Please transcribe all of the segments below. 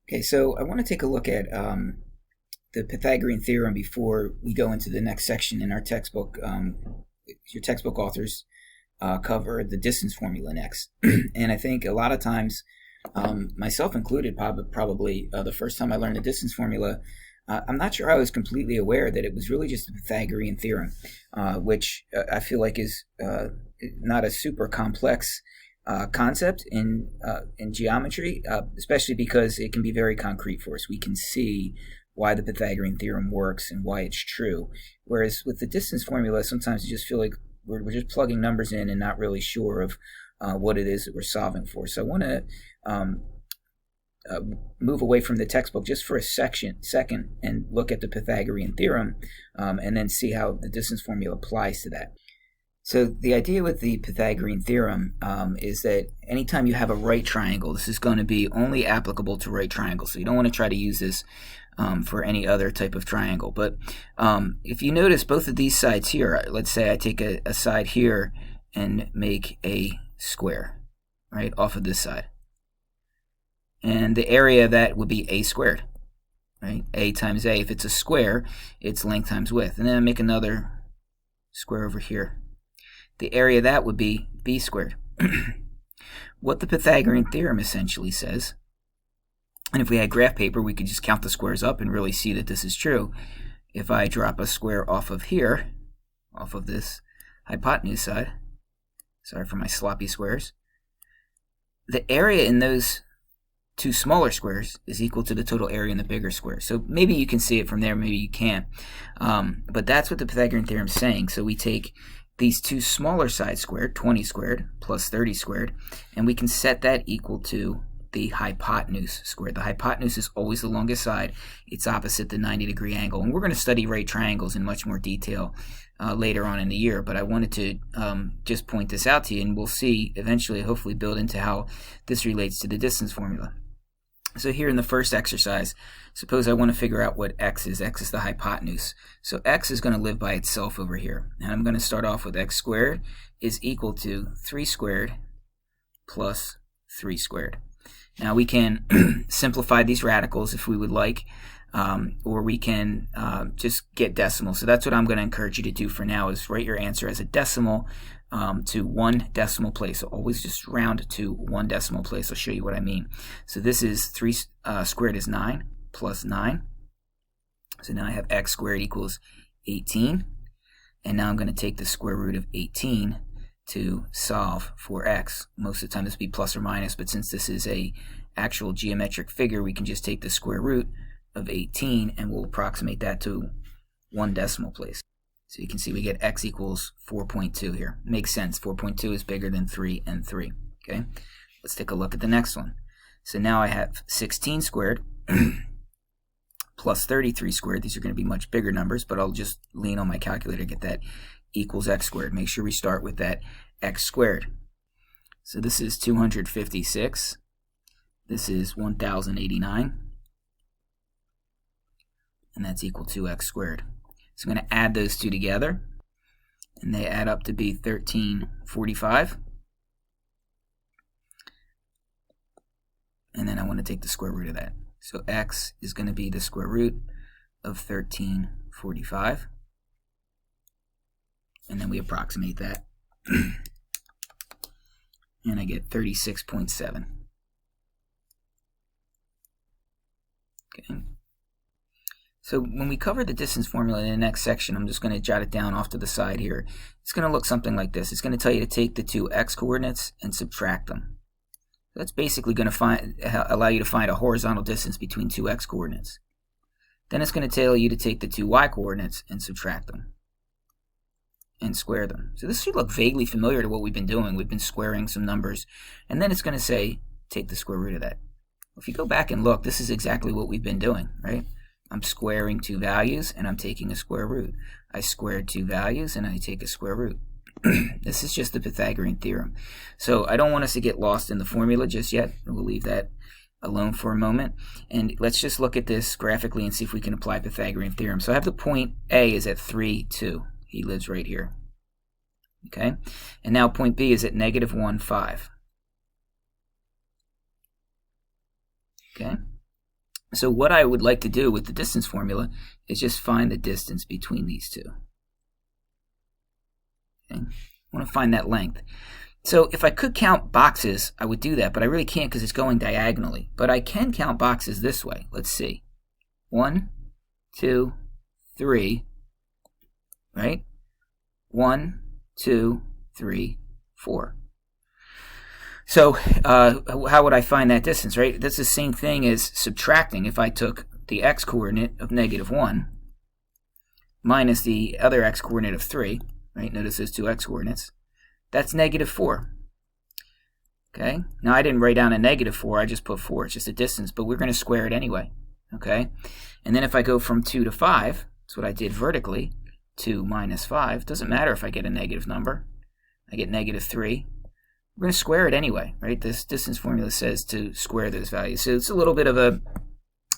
Okay, so I want to take a look at the Pythagorean theorem before we go into the next section in our textbook. Your textbook authors cover the distance formula next. And I think a lot of times, myself included, probably the first time I learned the distance formula, I'm not sure I was completely aware that it was really just the Pythagorean theorem, which I feel like is not a super complex concept in geometry, especially because it can be very concrete for us. We can see why the Pythagorean theorem works and why it's true. Whereas with the distance formula, sometimes you just feel like we're just plugging numbers in and not really sure of what it is that we're solving for. So I want to move away from the textbook just for a second and look at the Pythagorean theorem and then see how the distance formula applies to that. So the idea with the Pythagorean theorem is that anytime you have a right triangle, this is going to be only applicable to right triangles. So you don't want to try to use this for any other type of triangle. But if you notice both of these sides here, let's say I take a side here and make a square, right, off of this side. And the area of that would be a squared, right? A times a. If it's a square, it's length times width. And then I make another square over here. The area of that would be b squared. What the Pythagorean theorem essentially says, and if we had graph paper, we could just count the squares up and really see that this is true. If I drop a square off of here, off of this hypotenuse side, sorry for my sloppy squares, the area in those two smaller squares is equal to the total area in the bigger square. So maybe you can see it from there, maybe you can't. But that's what the Pythagorean theorem is saying. So we take these two smaller sides squared, 20 squared plus 30 squared, and we can set that equal to the hypotenuse squared. The hypotenuse is always the longest side. It's opposite the 90-degree angle. And we're going to study right triangles in much more detail later on in the year, but I wanted to just point this out to you, and we'll see eventually, hopefully, build into how this relates to the distance formula. So here in the first exercise, suppose I want to figure out what x is. X is the hypotenuse. So x is going to live by itself over here. And I'm going to start off with x squared is equal to 3 squared plus 3 squared. Now we can simplify these radicals if we would like, or we can just get decimals. So that's what I'm going to encourage you to do for now, is write your answer as a decimal to 1 decimal place. So always just round to 1 decimal place. I'll show you what I mean. So this is 3 squared is 9 plus 9. So now I have x squared equals 18. And now I'm going to take the square root of 18 to solve for x. Most of the time this would be plus or minus, but since this is a actual geometric figure, we can just take the square root of 18 and we'll approximate that to 1 decimal place. So you can see we get x equals 4.2 here. Makes sense. 4.2 is bigger than 3 and 3. Okay, let's take a look at the next one. So now I have 16 squared plus 33 squared. These are going to be much bigger numbers, but I'll just lean on my calculator to get that equals x squared. Make sure we start with that x squared. So this is 256. This is 1089. And that's equal to x squared. So I'm going to add those two together, and they add up to be 1345. And then I want to take the square root of that. So x is going to be the square root of 1345. And then we approximate that. And I get 36.7. Okay. So when we cover the distance formula in the next section, I'm just going to jot it down off to the side here. It's going to look something like this. It's going to tell you to take the two x coordinates and subtract them. That's basically going to allow you to find a horizontal distance between two x coordinates. Then it's going to tell you to take the two y coordinates and subtract them and square them. So this should look vaguely familiar to what we've been doing. We've been squaring some numbers, and then it's going to say take the square root of that. If you go back and look, this is exactly what we've been doing, right? I'm squaring two values and I'm taking a square root. I squared two values and I take a square root. This is just the Pythagorean theorem. So I don't want us to get lost in the formula just yet. We'll leave that alone for a moment. And let's just look at this graphically and see if we can apply Pythagorean theorem. So I have the point A is at 3, 2. He lives right here. Okay? And now point B is at negative 1, 5. Okay? So what I would like to do with the distance formula is just find the distance between these two. Okay? I want to find that length. So if I could count boxes, I would do that, but I really can't because it's going diagonally. But I can count boxes this way. Let's see. 1, 2, 3, right? 1, 2, 3, 4. So how would I find that distance, right? That's the same thing as subtracting. If I took the x-coordinate of -1 minus the other x-coordinate of 3, right? Notice those two x-coordinates. That's -4. Okay? Now I didn't write down a -4, I just put 4. It's just a distance, but we're going to square it anyway. Okay? And then if I go from 2 to 5, that's what I did vertically, 2 minus 5, doesn't matter if I get a negative number. I get -3. We're going to square it anyway, right? This distance formula says to square those values. So it's a little bit of a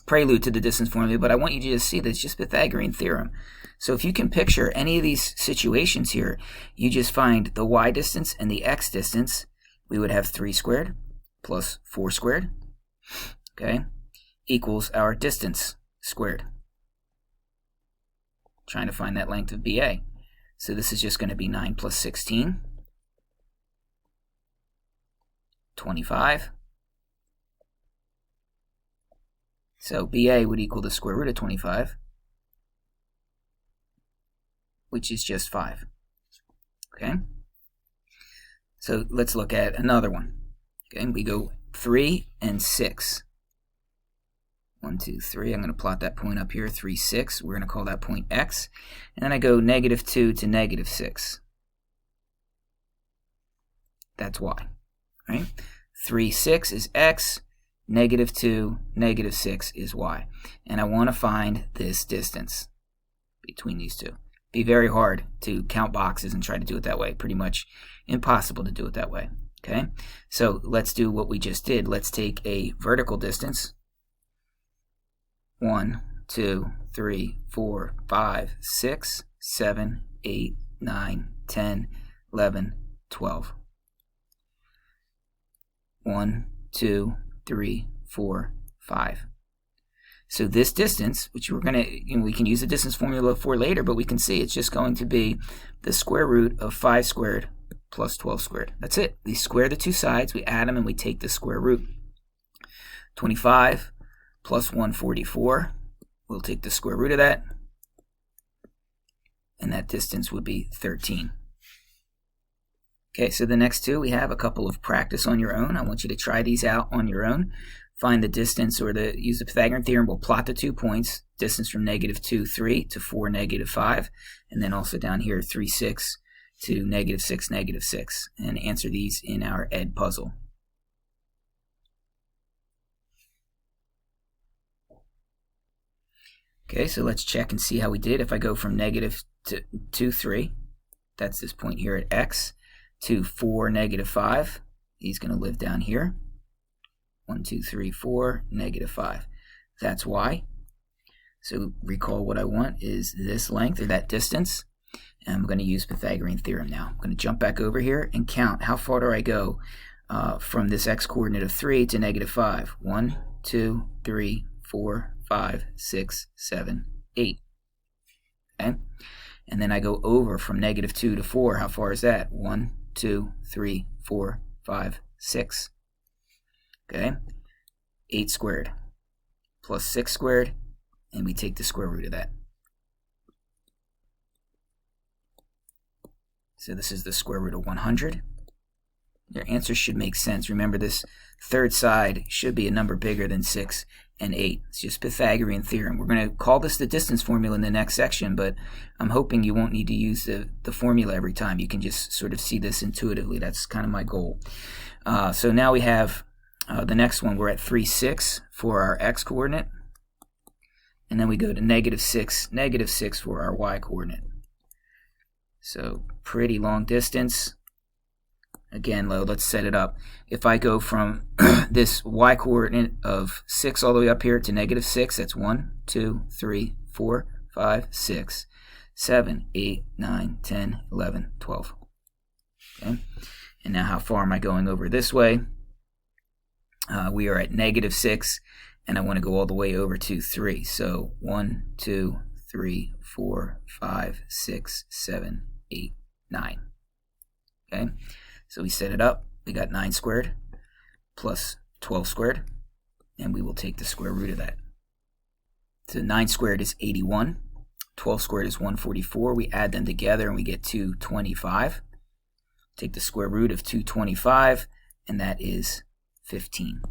prelude to the distance formula, but I want you to just see that it's just Pythagorean theorem. So if you can picture any of these situations here, you just find the y distance and the x distance. We would have 3 squared plus 4 squared, okay, equals our distance squared. Trying to find that length of BA. So this is just going to be 9 plus 16. 25. So BA would equal the square root of 25, which is just 5. Okay? So let's look at another one. Okay, we go 3 and 6. 1, 2, 3. I'm going to plot that point up here, 3, 6. We're going to call that point x. And then I go -2 to -6. That's y. Right? 3, 6 is x, -2, -6 is y. And I want to find this distance between these two. Be very hard to count boxes and try to do it that way. Pretty much impossible to do it that way. Okay? So let's do what we just did. Let's take a vertical distance. 1, 2, 3, 4, 5, 6, 7, 8, 9, 10, 11, 12. 1, 2, 3, 4, 5. So this distance, which we're going to, we can use the distance formula for later, but we can see it's just going to be the square root of 5 squared plus 12 squared. That's it. We square the two sides, we add them, and we take the square root. 25 plus 144. We'll take the square root of that, and that distance would be 13. Okay, so the next two, we have a couple of practice on your own. I want you to try these out on your own. Find the distance, or use the Pythagorean theorem. We'll plot the 2 points, distance from -2, 3 to 4, -5, and then also down here 3, 6 to -6, -6, and answer these in our Edpuzzle. Okay, so let's check and see how we did. If I go from -2, 3, that's this point here at x, to 4, -5, he's going to live down here. 1, 2, 3, 4, -5. That's y. So recall what I want is this length, or that distance. And I'm going to use Pythagorean theorem now. I'm going to jump back over here and count how far do I go from this x-coordinate of 3 to -5. 1, 2, 3, 4, 5, 6, 7, 8. Okay? And then I go over from -2 to 4. How far is that? 1, 2, 3, 4, 5, 6. Okay? 8 squared plus 6 squared, and we take the square root of that. So this is the square root of 100. Your answer should make sense. Remember, this third side should be a number bigger than 6 and 8. It's just Pythagorean theorem. We're going to call this the distance formula in the next section, but I'm hoping you won't need to use the formula every time. You can just sort of see this intuitively. That's kind of my goal. So now we have the next one. We're at 3, 6 for our x-coordinate. And then we go to -6, -6 for our y-coordinate. So pretty long distance. Again, let's set it up. If I go from this y-coordinate of 6 all the way up here to -6, that's 1, 2, 3, 4, 5, 6, 7, 8, 9, 10, 11, 12. Okay? And now how far am I going over this way? We are at -6, and I want to go all the way over to 3. So 1, 2, 3, 4, 5, 6, 7, 8, 9. Okay, so we set it up. We got 9 squared plus 12 squared, and we will take the square root of that. So 9 squared is 81. 12 squared is 144. We add them together and we get 225. Take the square root of 225, and that is 15.